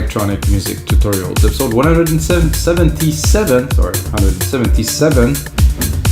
electronic music tutorials, episode 177, sorry, 177.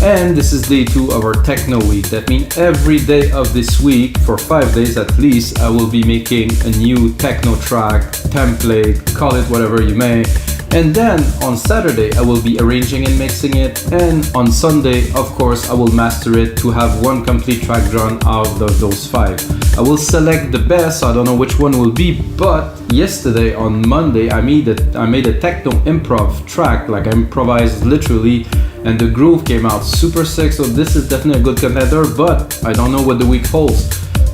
And this is day 2 of our techno week. That means every day of this week, for 5 days at least, I will be making a new techno track, template, call it whatever you may. And then on Saturday, I will be arranging and mixing it. And on Sunday, of course, I will master it to have one complete track drawn out of those 5. I will select the best, I don't know which one will be, but yesterday on Monday, I made a techno improv track, like I improvised literally, and the groove came out super sick, so this is definitely a good contender, but I don't know what the week holds.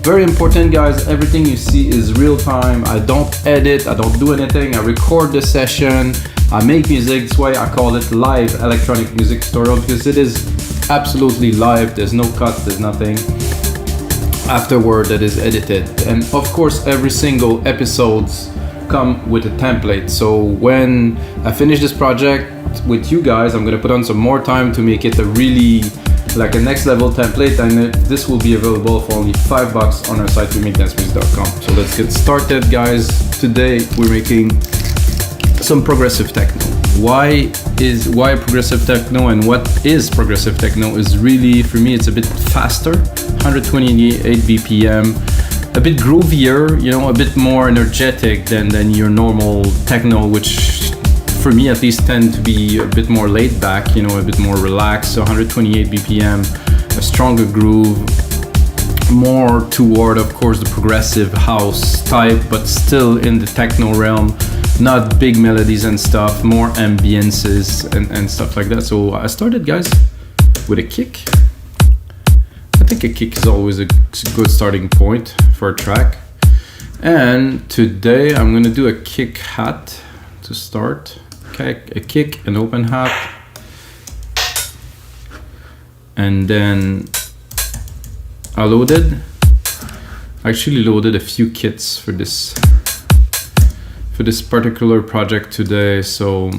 Very important, guys, everything you see is real time. I don't edit, I don't do anything, I record the session, I make music. That's why I call it live electronic music tutorial, because it is absolutely live. There's no cuts, there's nothing afterward that is edited. And of course, every single episodes come with a template. So when I finish this project with you guys, I'm gonna put on some more time to make it a really like a next level template, and this will be available for only $5 on our site, wemakedancemusic.com. So let's get started, guys. Today we're making some progressive techno. Why progressive techno, and what is progressive techno is really, for me, it's a bit faster, 128 BPM, a bit groovier, you know, a bit more energetic than your normal techno, which for me at least tend to be a bit more laid back, you know, a bit more relaxed. So 128 BPM, a stronger groove, more toward, of course, the progressive house type, but still in the techno realm, not big melodies and stuff, more ambiences and stuff like that. So I started, guys, with a kick. I think a kick is always a good starting point for a track. And today I'm gonna do a kick hat to start. Okay, a kick, an open hat, and then I actually loaded a few kits for this particular project today. So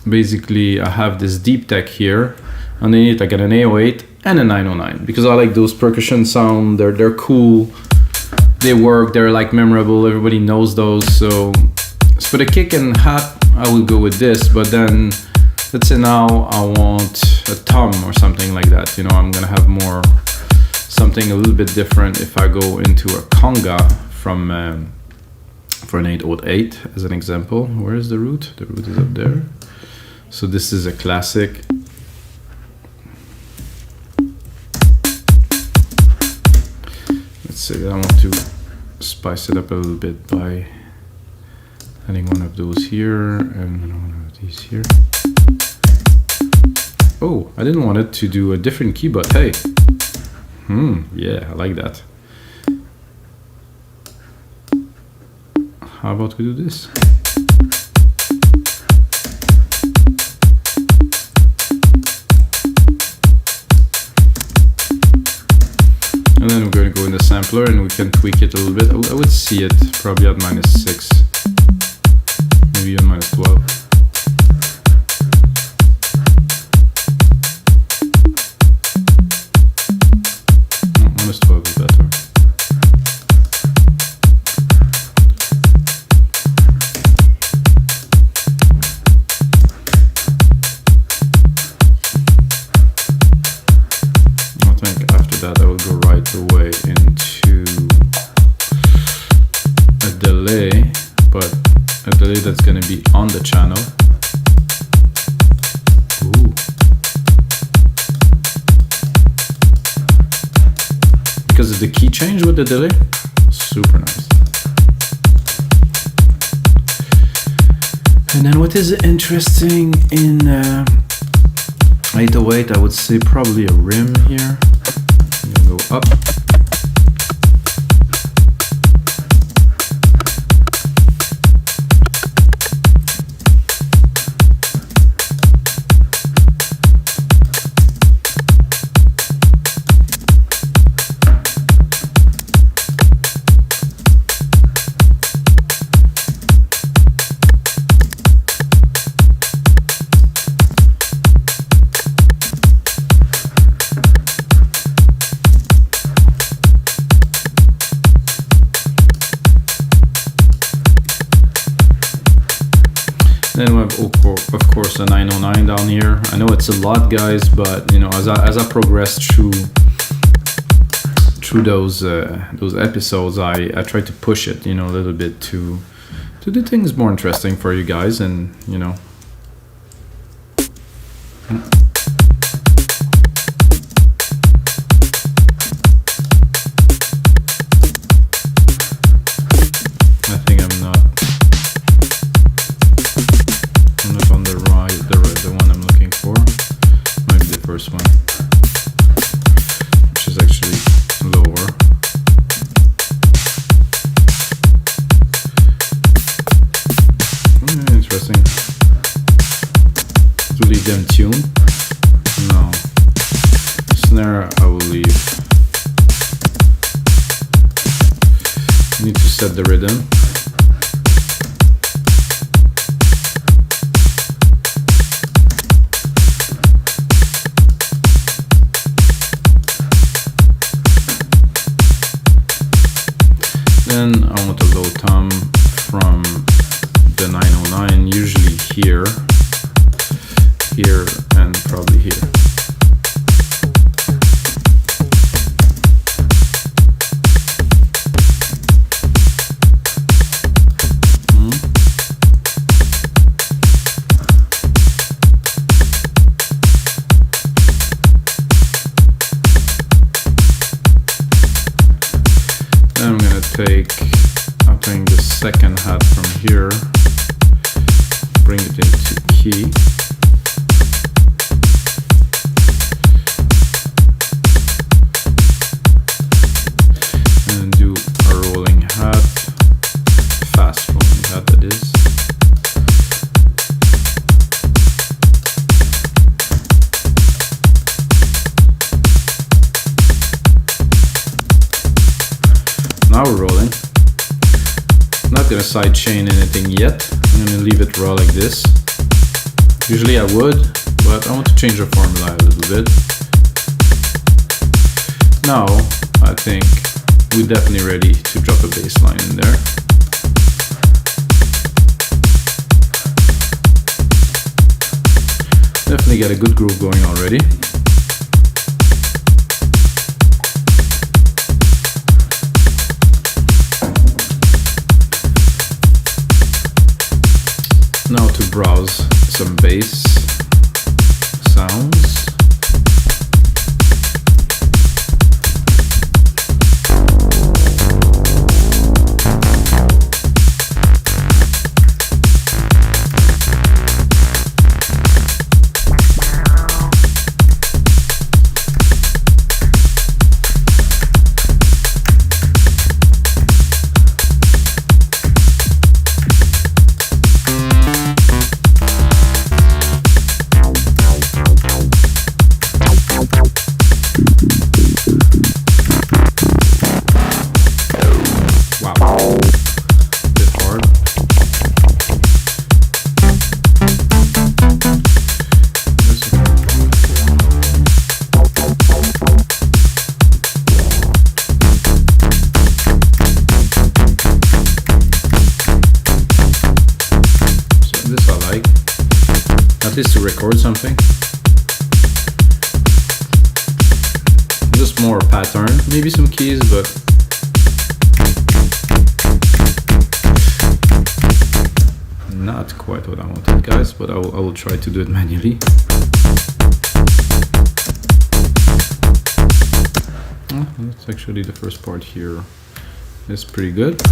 basically I have this Deep Tech here. Underneath I got an 808 and a 909 because I like those percussion sound. They're cool, they work, they're like memorable, everybody knows those. So for the kick and hat I will go with this, but then let's say now I want a tom or something like that, you know, I'm gonna have more something a little bit different if I go into a conga from for an 808 as an example. Where is the root? The root is up there. So this is a classic. Let's say that I want to spice it up a little bit by adding one of those here and one of these here. Oh, I didn't want it to do a different key, but hey, yeah, I like that. How about we do this? And then we're going to go in the sampler and we can tweak it a little bit. I would see it probably at -6. Maybe on -12. -12 is better. I think after that I will go right away into a delay, but a delay that's going to be on the channel. Ooh. Because of the key change with the delay, super nice. And then what is interesting in 808, I would say probably a rim here. I'm gonna go up. Then we have, of course, a 909 down here. I know it's a lot, guys, but you know, as I progress through those episodes, I try to push it, you know, a little bit to do things more interesting for you guys, and you know. I think I'm not on the one I'm looking for. Maybe the first one, which is actually lower. Interesting. To leave them tuned? No. Snare I will leave. Need to set the rhythm. Then I want a low tom from the 909, usually here, and probably here. I'm playing the second hat from here, bring it into key. And do a rolling hat, fast rolling hat that is. Now we're rolling. I'm not gonna sidechain anything yet. I'm gonna leave it raw like this. Usually I would, but I want to change the formula a little bit. Now I think we're definitely ready to drop a bass line in there. Definitely get a good groove going already. Now to browse some bass sounds. Is to record something. Just more pattern, maybe some keys, but not quite what I wanted, guys, but I will try to do it manually. Oh, that's actually the first part here. It's pretty good.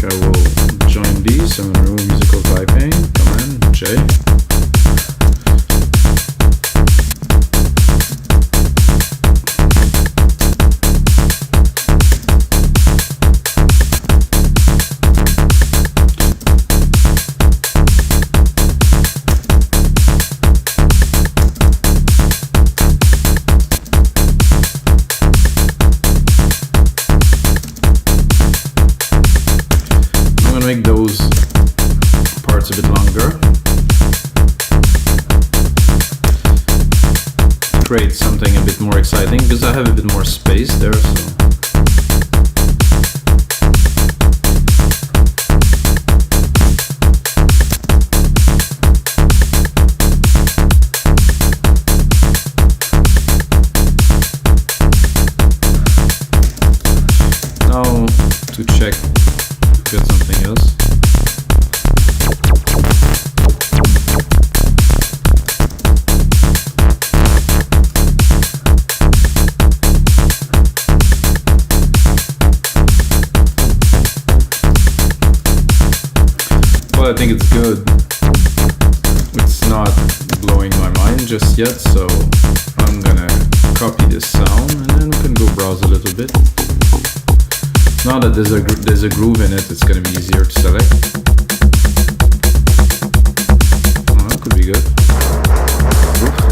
I will join create something a bit more exciting because I have a bit more space there, so. Now to check, get something else. I think it's good. It's not blowing my mind just yet, so I'm gonna copy this sound and then we can go browse a little bit. Now that there's a groove in it, it's gonna be easier to select. Oh, that could be good. Oops.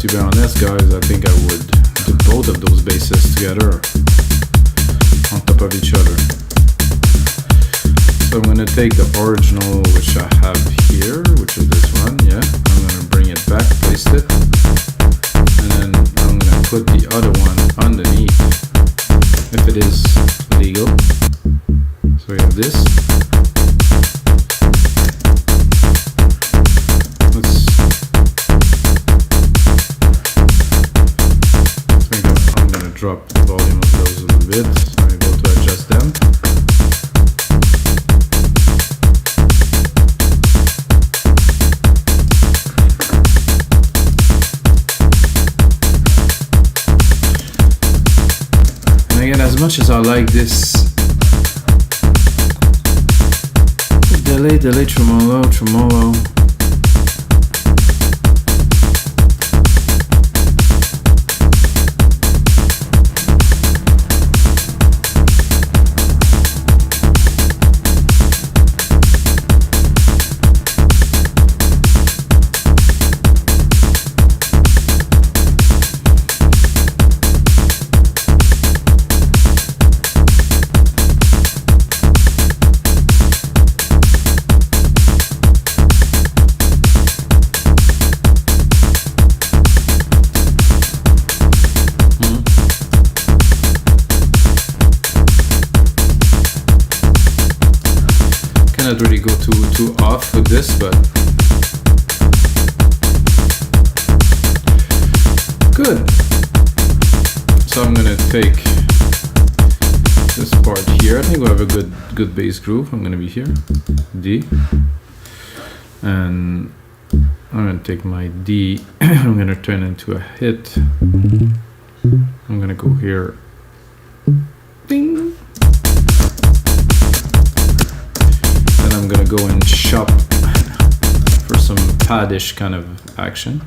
To be honest, guys, I think I would do both of those basses together on top of each other. So I'm gonna take the original, which I have here, which is this one, yeah. I'm gonna bring it back, paste it, and then I'm gonna put the other one underneath, if it is legal. So we have this. Drop the volume of those a little bit, so I'm able to adjust them. And again, as much as I like this delay, tremolo. Cannot really go too off with this, but good. So I'm gonna take this part here. I think we have a good bass groove. I'm gonna be here, D, and I'm gonna take my D. I'm gonna turn it into a hit. I'm gonna go here, ding. I'm gonna go and shop for some padish kind of action.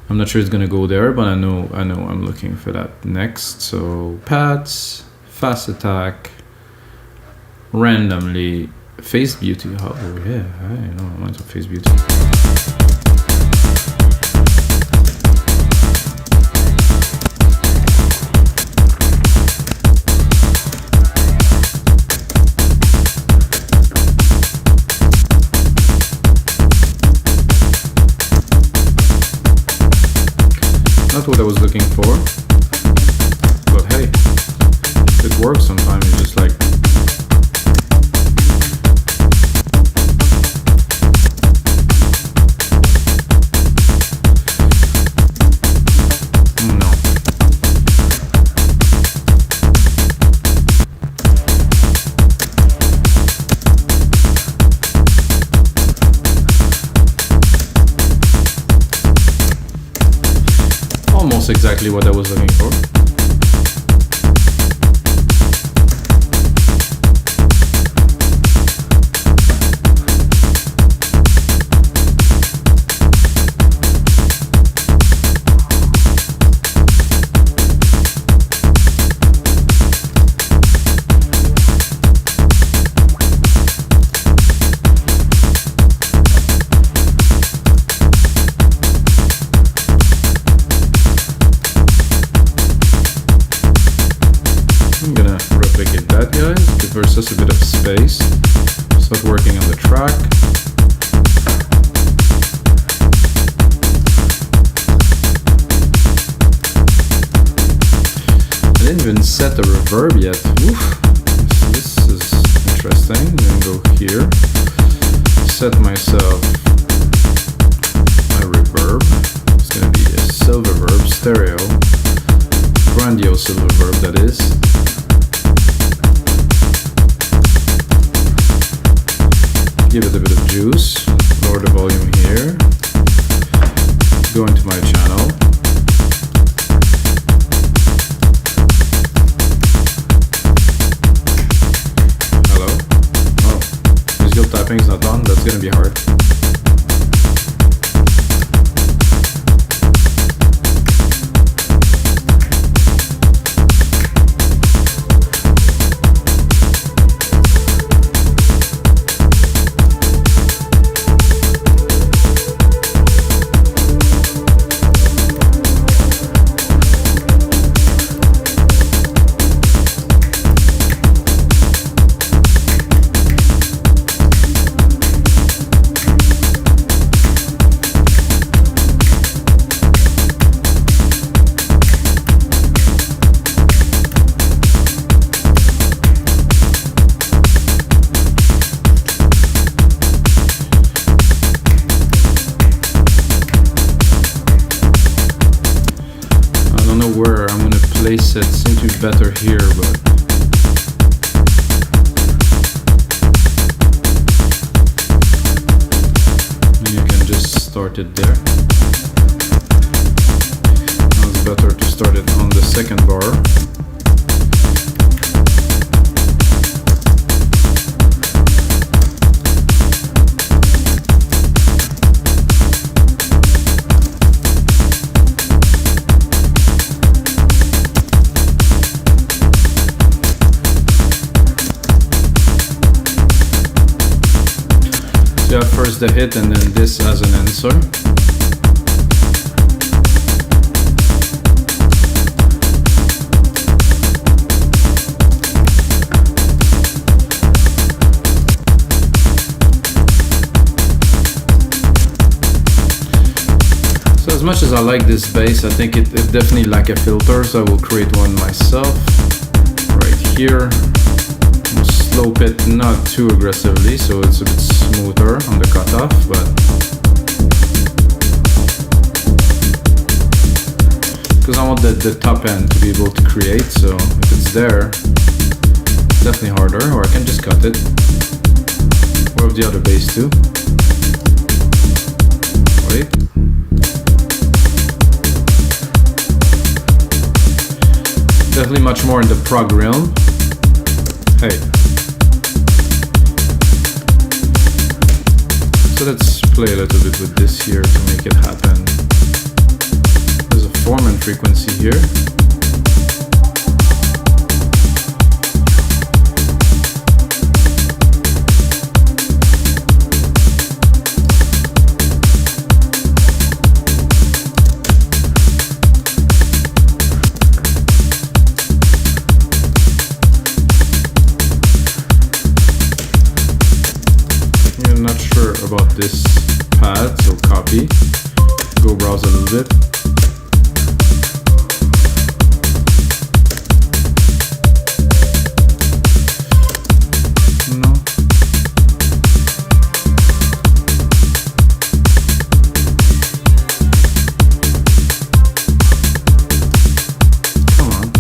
I'm not sure it's gonna go there, but I know I'm looking for that next. So pads, fast attack, randomly, face beauty. Oh yeah, I know I want some face beauty. Not what I was looking for, but hey, it works sometimes. You just like no. almost exactly what I was looking for. Gives us a bit of space. Start working on the track. I didn't even set a reverb yet. Oof. This is interesting. I'm gonna go here. Set myself a reverb. It's gonna be a silver verb, stereo. Grandiose silver verb, that is. Give it a bit of juice, lower the volume here, go into my channel, hello, oh, musical typing is not done, that's gonna be hard. Place it seems to be better here, but you can just start it there. Now it's better to start it on the second bar. Yeah, first the hit and then this as an answer. So as much as I like this bass, I think it definitely like a filter, so I will create one myself right here. Slope it not too aggressively, so it's a bit smoother on the cutoff, but because I want the top end to be able to create, so if it's there, it's definitely harder, or I can just cut it, or of the other bass too. Wait. Definitely much more in the prog realm. Hey. So let's play a little bit with this here to make it happen. There's a form and frequency here. I'm not sure about this pad, so copy, go browse a little bit. No. Come on.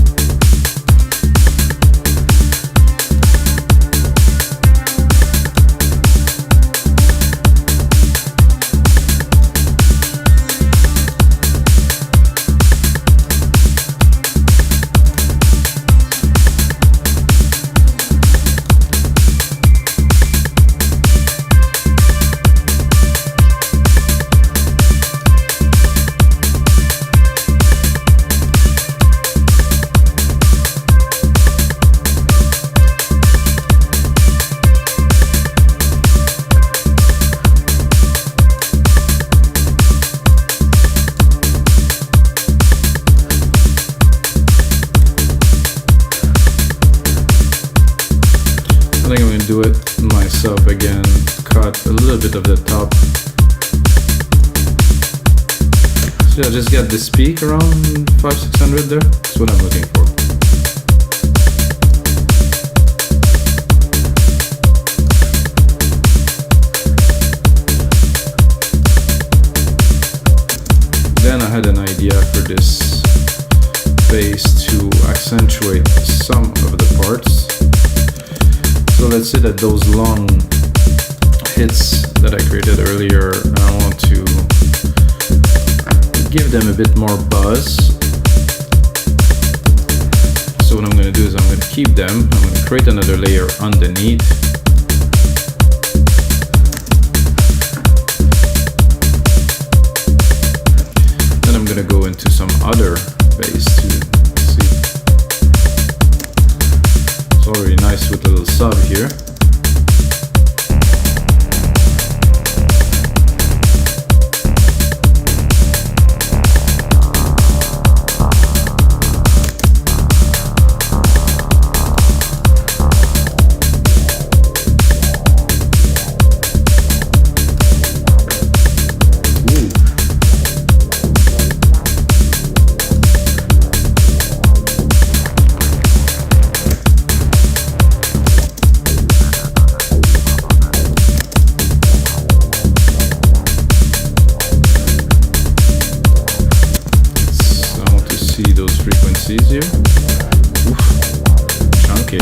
do it myself again. Cut a little bit of the top. So I just got this peak around 500-600 there. That's what I'm looking for. Then I had an idea for this bass to accentuate some of the parts. So let's say that those long hits that I created earlier, I want to give them a bit more buzz. So what I'm going to do is I'm going to keep them. I'm going to create another layer underneath. Then I'm going to go into some other bass to see. It's already nice with a little sub here. Here. Oof, chunky.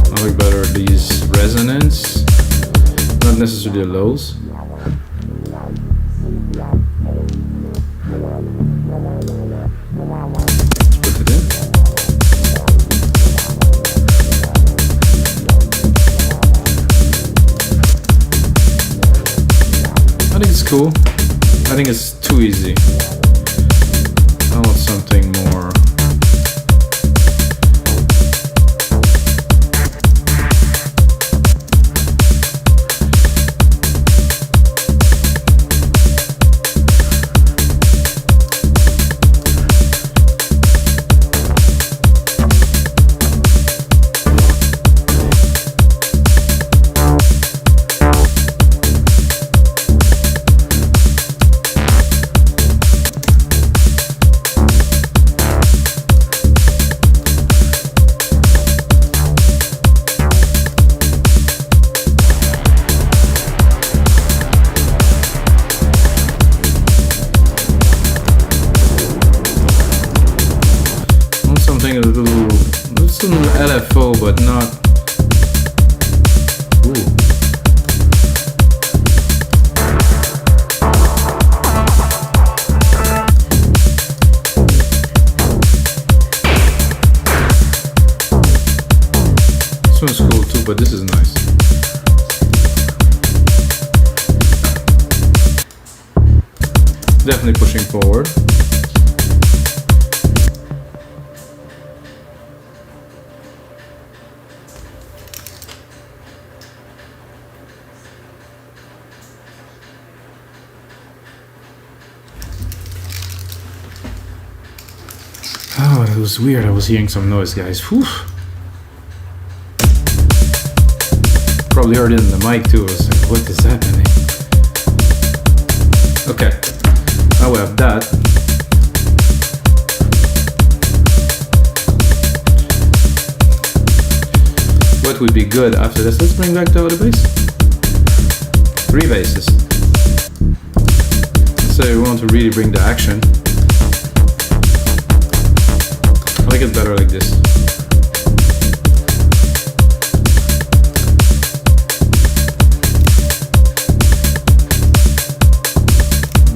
I like better these resonance, not necessarily the lows. Let's put it in. I think it's cool. I think it's too easy. I want something more. A little LFO, but not. Ooh. This one's cool too, but this is nice. Definitely pushing forward. Oh, it was weird. I was hearing some noise, guys. Whew. Probably heard it in the mic too. I was like, what is happening? Okay, now we have that. What would be good after this? Let's bring back the other bass. 3 basses. Let's say we want to really bring the action. I like it better like this.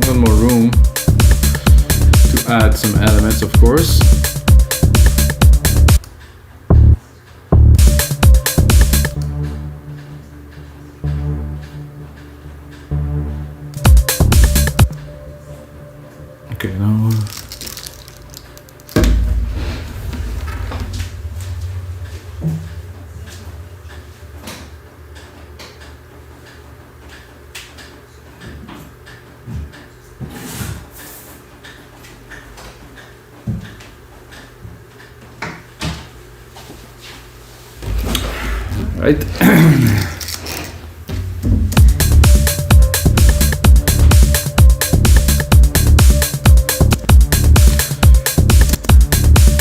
One more room to add some elements, of course. Okay, now. right?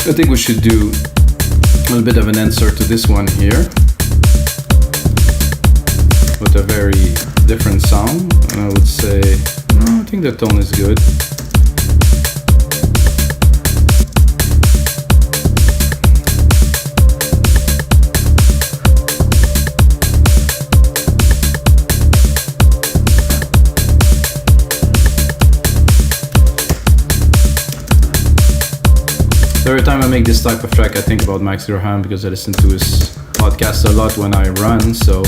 I think we should do a little bit of an answer to this one here with a very different sound. I would say, no, I think the tone is good. Every time I make this type of track, I think about Max Graham because I listen to his podcast a lot when I run, so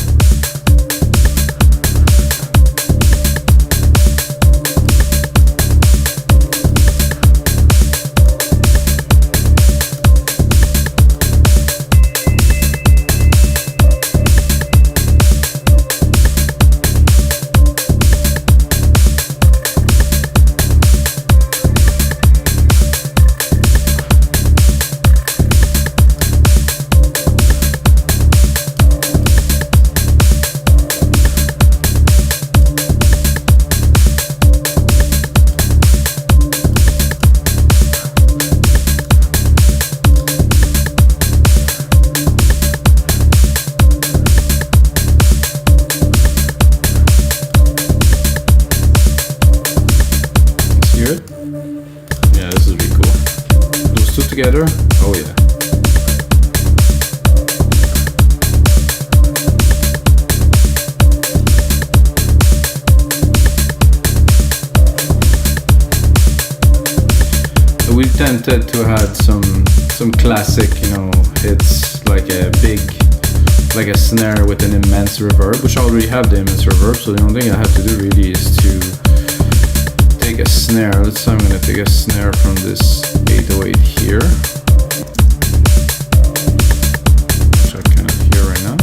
together. Oh yeah. We tended to add some classic, hits like a snare with an immense reverb, which I already have the immense reverb. So the only thing I have to do really is to take a snare. Let's say I'm gonna take a snare from this 808 here, which I cannot hear right now.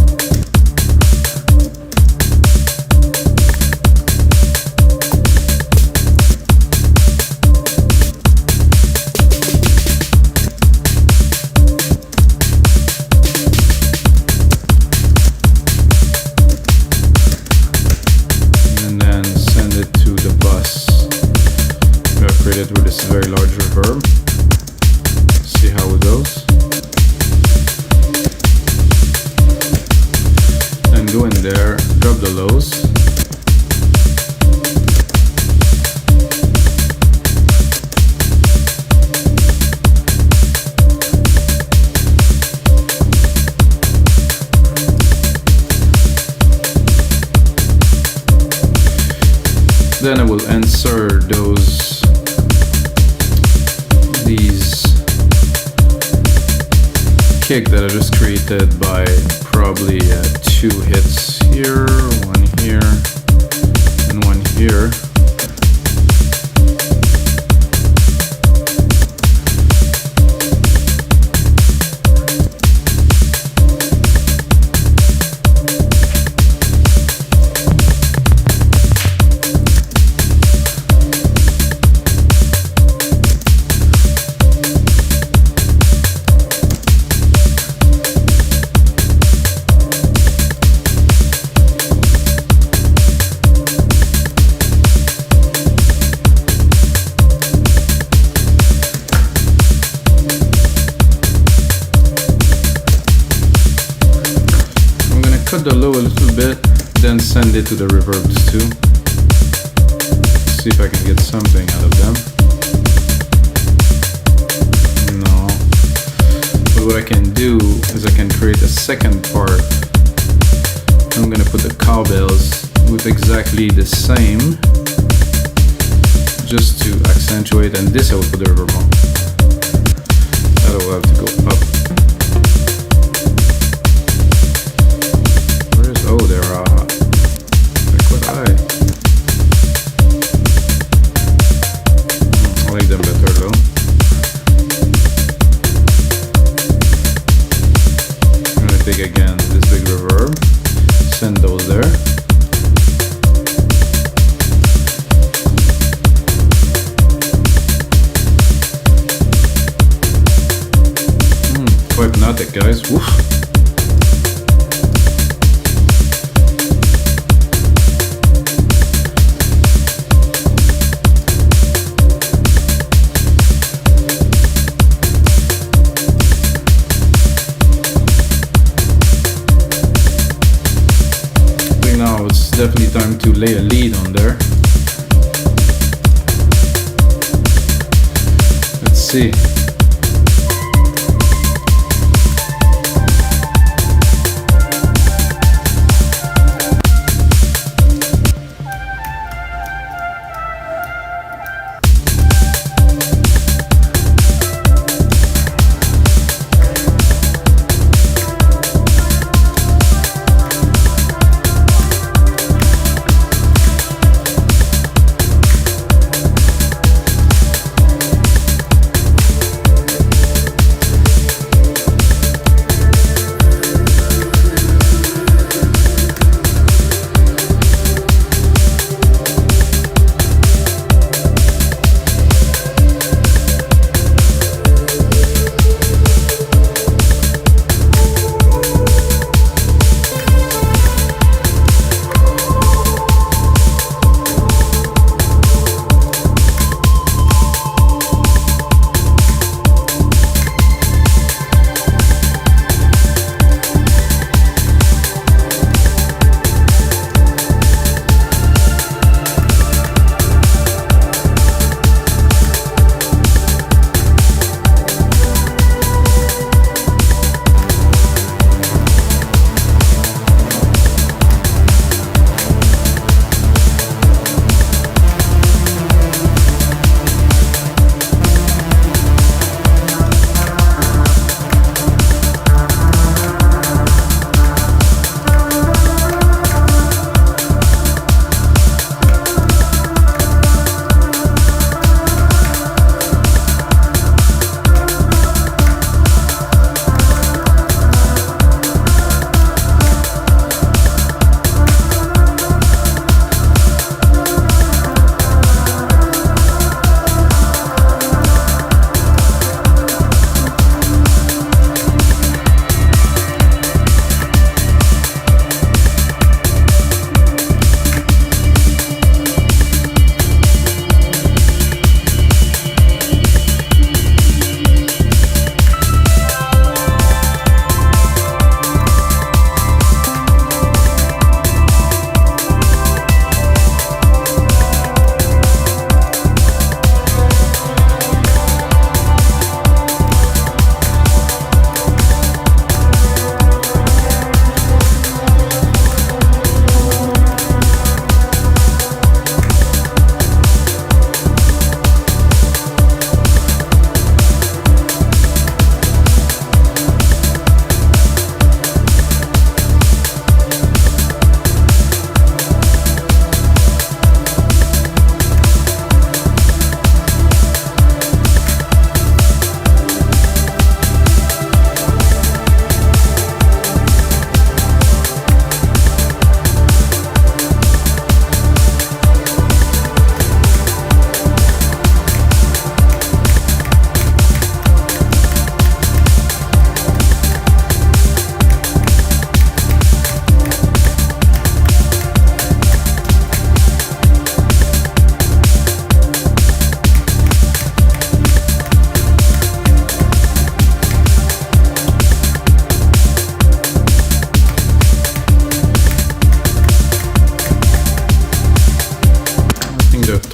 And then send it to the bus. We have created with this very large reverb. See how it goes. And go in there, drop the lows. Then I will insert these kick that I just created by probably 2 hits here, one here, and one here. Cut the low a little bit, then send it to the reverbs too. See if I can get something out of them. No. But what I can do is I can create a second part. I'm gonna put the cowbells with exactly the same, just to accentuate, and this I will put the reverb on. That will have to go up. Oh, they're quite high. I like them better though. I'm gonna take again this big reverb, send those there. Quite hypnotic, guys. Woof. definitely time to lay a lead on there. Let's see.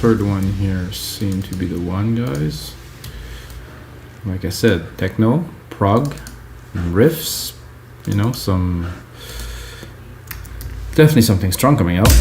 third one here seem to be the one, guys. Like I said, techno, prog, riffs, you know, definitely something strong coming out.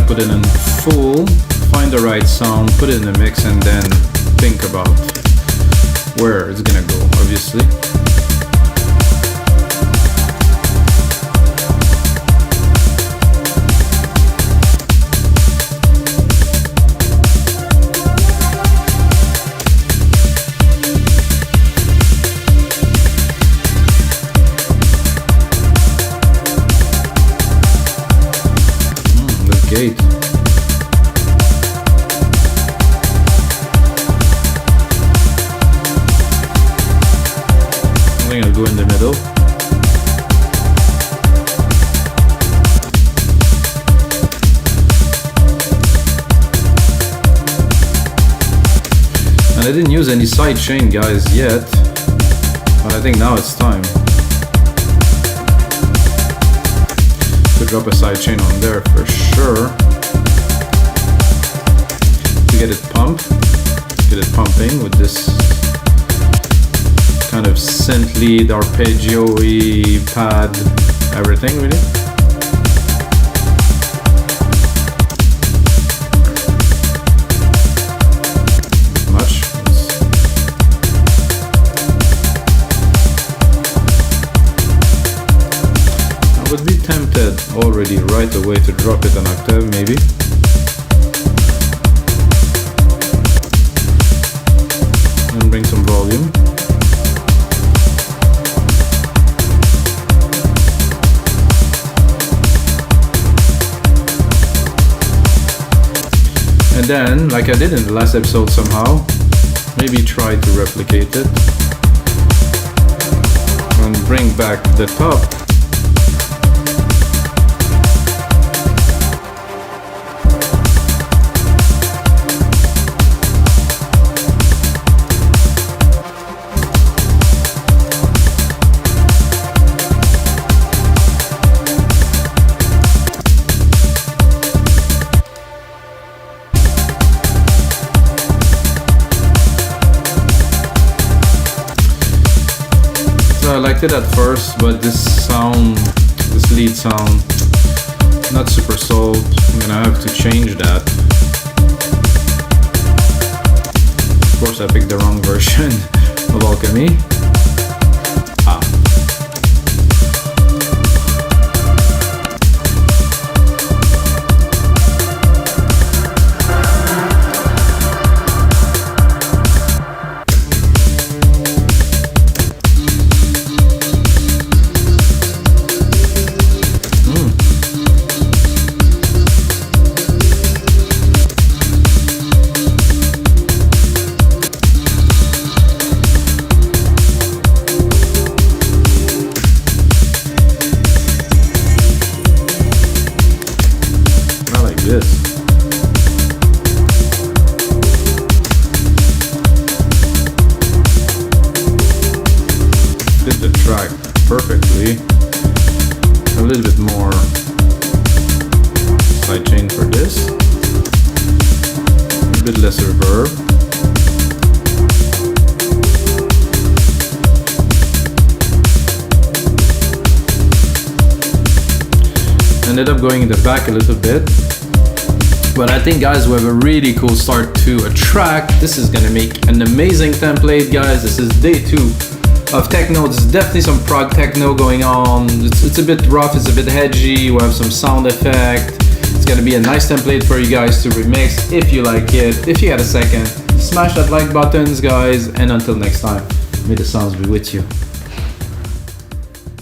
Put it in full, find the right sound, put it in the mix, and then think about where it's gonna go, obviously. The gate. though. And I didn't use any sidechain, guys, yet, but I think now it's time to drop a sidechain on there for sure to get it pumping with this kind of synth lead, arpeggio-y pad, everything really. Would be tempted already right away to drop it an octave maybe. And bring some volume. And then, like I did in the last episode somehow, maybe try to replicate it. And bring back the top. I liked it at first, but this lead sound, not super sold. I'm gonna have to change that. Of course, I picked the wrong version of Alchemy. This. Fit the track perfectly. A little bit more sidechain for this. A bit less reverb. Ended up going in the back a little bit. But I think, guys, we have a really cool start to a track. This is gonna make an amazing template, guys. This is day 2 of techno. There's definitely some prog techno going on. It's a bit rough, it's a bit hedgy. We have some sound effect. It's gonna be a nice template for you guys to remix if you like it. If you had a second, smash that like buttons, guys. And until next time, may the sounds be with you.